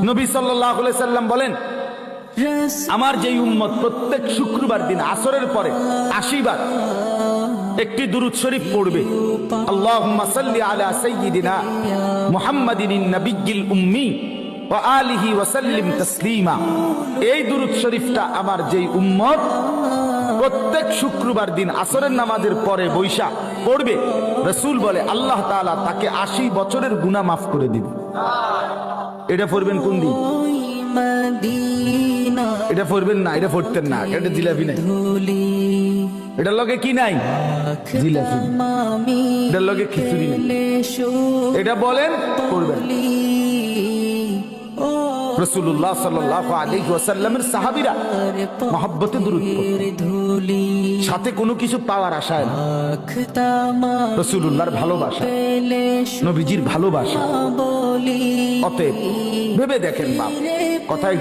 নবী সাল্লাল্লাহু আলাইহি সাল্লাম বলেন, আমার যেই উম্মত প্রত্যেক শুক্রবার দিন আসরের পরে 80 বার একটি দুরূদ শরীফ পড়বে, আল্লাহুম্মা সাল্লি আলা সাইয়্যিদিনা মুহাম্মাদিন নাবিয়্যিল উম্মি ওয়া আলিহি ওয়া সাল্লিম তাসলিমা। এই দুরূদ শরীফটা আমার যেই উম্মত প্রত্যেক শুক্রবার দিন আসরের নামাজের পরে বৈশা পড়বে, রাসূল বলে আল্লাহ তাআলা তাকে 80 বছরের গুনাহ মাফ করে দিবে। এটা পড়বেন কোন দিন? এটা পড়বেন না, এটা পড়তেন না, এটা জিলাপি নাই, এটার লগে কি নাই? জিলাপি। এটার লগে খিচুড়ি নাই। এটা বলেন পড়বেন। রাসূলুল্লাহ সাল্লাল্লাহু আলাইহি ওয়াসাল্লামের সাহাবীরা মহব্বতে দুরূদ পড়তেন, সাথে কোনো কিছু পাওয়ার আশায় না। রাসূলুল্লাহর ভালোবাসা, নবীজির ভালোবাসা। অতএব ভেবে দেখেন বাপ, কথায়